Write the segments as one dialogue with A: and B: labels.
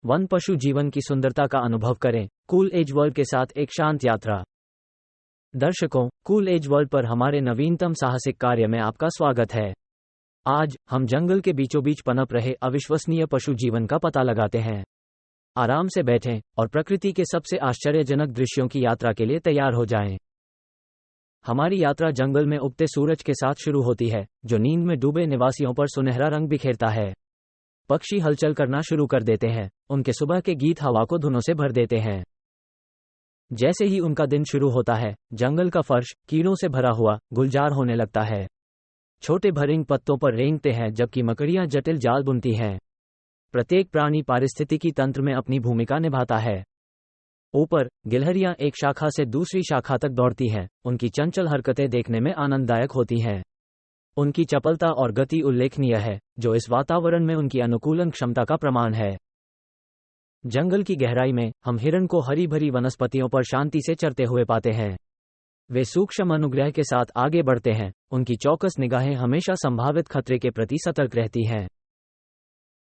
A: One पशु जीवन की सुंदरता का अनुभव करें कूल एज वर्ल्ड के साथ एक शांत यात्रा। दर्शकों, कूल एज वर्ल्ड पर हमारे नवीनतम साहसिक कार्य में आपका स्वागत है। आज हम जंगल के बीचों बीच पनप रहे अविश्वसनीय पशु जीवन का पता लगाते हैं। आराम से बैठें और प्रकृति के सबसे आश्चर्यजनक दृश्यों की यात्रा के लिए तैयार हो जाएं। हमारी यात्रा जंगल में उगते सूरज के साथ शुरू होती है, जो नींद में डूबे निवासियों पर सुनहरा रंग बिखेरता है। पक्षी हलचल करना शुरू कर देते हैं, उनके सुबह के गीत हवा को धुनों से भर देते हैं। जैसे ही उनका दिन शुरू होता है, जंगल का फर्श कीड़ों से भरा हुआ गुलजार होने लगता है। छोटे भरिंग पत्तों पर रेंगते हैं, जबकि मकड़ियां जटिल जाल बुनती हैं। प्रत्येक प्राणी पारिस्थितिकी तंत्र में अपनी भूमिका निभाता है। ऊपर गिलहरियां एक शाखा से दूसरी शाखा तक दौड़ती हैं, उनकी चंचल हरकतें देखने में आनंददायक होती हैं। उनकी चपलता और गति उल्लेखनीय है, जो इस वातावरण में उनकी अनुकूलन क्षमता का प्रमाण है। जंगल की गहराई में हम हिरण को हरी भरी वनस्पतियों पर शांति से चरते हुए पाते हैं। वे सूक्ष्म अनुग्रह के साथ आगे बढ़ते हैं, उनकी चौकस निगाहें हमेशा संभावित खतरे के प्रति सतर्क रहती हैं।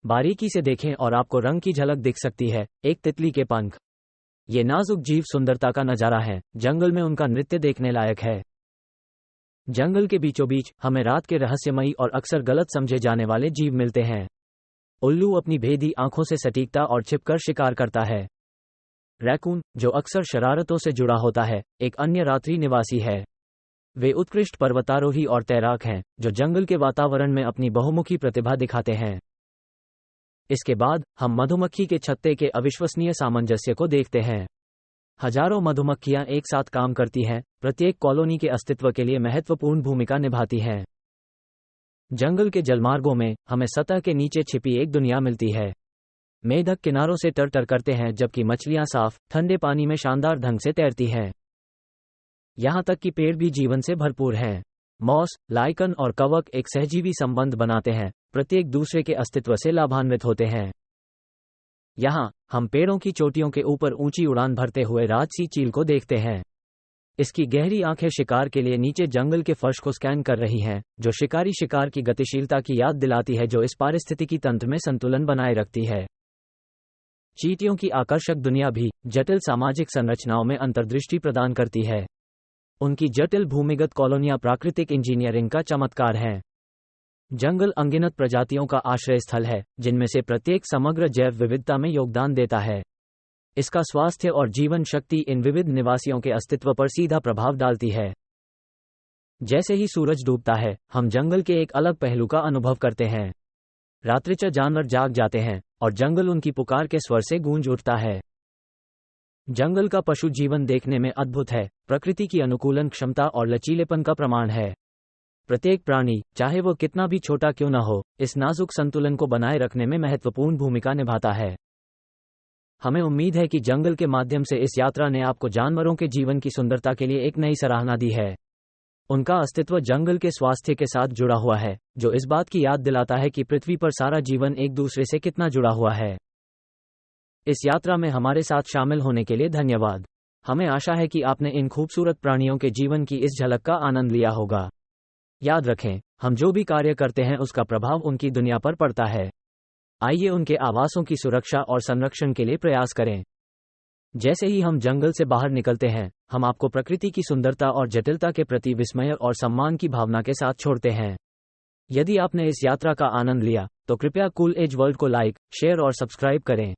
A: बारीकी से देखें और आपको रंग की झलक दिख सकती है, एक तितली के पंख। ये नाजुक जीव सुंदरता का नजारा है, जंगल में उनका नृत्य देखने लायक है। जंगल के बीचों बीच हमें रात के रहस्यमयी और अक्सर गलत समझे जाने वाले जीव मिलते हैं। उल्लू अपनी भेदी आंखों से सटीकता और छिपकर शिकार करता है। रैकून, जो अक्सर शरारतों से जुड़ा होता है, एक अन्य रात्रि निवासी है। वे उत्कृष्ट पर्वतारोही और तैराक हैं, जो जंगल के वातावरण में अपनी बहुमुखी प्रतिभा दिखाते हैं। इसके बाद हम मधुमक्खी के छत्ते के अविश्वसनीय सामंजस्य को देखते हैं। हजारों मधुमक्खियां एक साथ काम करती हैं, प्रत्येक कॉलोनी के अस्तित्व के लिए महत्वपूर्ण भूमिका निभाती हैं। जंगल के जलमार्गों में हमें सतह के नीचे छिपी एक दुनिया मिलती है। मेढक किनारों से टर करते हैं, जबकि मछलियां साफ ठंडे पानी में शानदार ढंग से तैरती हैं। यहां तक कि पेड़ भी जीवन से भरपूर हैं। मॉस, लाइकन और कवक एक सहजीवी संबंध बनाते हैं, प्रत्येक दूसरे के अस्तित्व से लाभान्वित होते हैं। यहां हम पेड़ों की चोटियों के ऊपर ऊंची उड़ान भरते हुए राजसी चील को देखते हैं। इसकी गहरी आंखें शिकार के लिए नीचे जंगल के फर्श को स्कैन कर रही हैं, जो शिकारी शिकार की गतिशीलता की याद दिलाती है, जो इस पारिस्थितिकी तंत्र में संतुलन बनाए रखती है। चींटियों की आकर्षक दुनिया भी जटिल सामाजिक संरचनाओं में अंतर्दृष्टि प्रदान करती है। उनकी जटिल भूमिगत कॉलोनियां प्राकृतिक इंजीनियरिंग का चमत्कार हैं। जंगल अनगिनत प्रजातियों का आश्रय स्थल है, जिनमें से प्रत्येक समग्र जैव विविधता में योगदान देता है। इसका स्वास्थ्य और जीवन शक्ति इन विविध निवासियों के अस्तित्व पर सीधा प्रभाव डालती है। जैसे ही सूरज डूबता है, हम जंगल के एक अलग पहलू का अनुभव करते हैं। रात्रिचर जानवर जाग जाते हैं और जंगल उनकी पुकार के स्वर से गूंज उठता है। जंगल का पशु जीवन देखने में अद्भुत है, प्रकृति की अनुकूलन क्षमता और लचीलेपन का प्रमाण है। प्रत्येक प्राणी, चाहे वो कितना भी छोटा क्यों न हो, इस नाजुक संतुलन को बनाए रखने में महत्वपूर्ण भूमिका निभाता है। हमें उम्मीद है कि जंगल के माध्यम से इस यात्रा ने आपको जानवरों के जीवन की सुंदरता के लिए एक नई सराहना दी है। उनका अस्तित्व जंगल के स्वास्थ्य के साथ जुड़ा हुआ है, जो इस बात की याद दिलाता है कि पृथ्वी पर सारा जीवन एक दूसरे से कितना जुड़ा हुआ है। इस यात्रा में हमारे साथ शामिल होने के लिए धन्यवाद। हमें आशा है कि आपने इन खूबसूरत प्राणियों के जीवन की इस झलक का आनंद लिया होगा। याद रखें, हम जो भी कार्य करते हैं उसका प्रभाव उनकी दुनिया पर पड़ता है। आइए उनके आवासों की सुरक्षा और संरक्षण के लिए प्रयास करें। जैसे ही हम जंगल से बाहर निकलते हैं, हम आपको प्रकृति की सुंदरता और जटिलता के प्रति विस्मय और सम्मान की भावना के साथ छोड़ते हैं। यदि आपने इस यात्रा का आनंद लिया, तो कृपया कूल एज वर्ल्ड को लाइक, शेयर और सब्सक्राइब करें।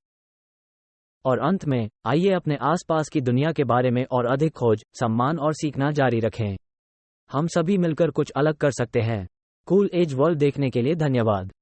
A: और अंत में, आइए अपने आसपास की दुनिया के बारे में और अधिक खोज, सम्मान और सीखना जारी रखें। हम सभी मिलकर कुछ अलग कर सकते हैं। कूल एज वर्ल्ड देखने के लिए धन्यवाद।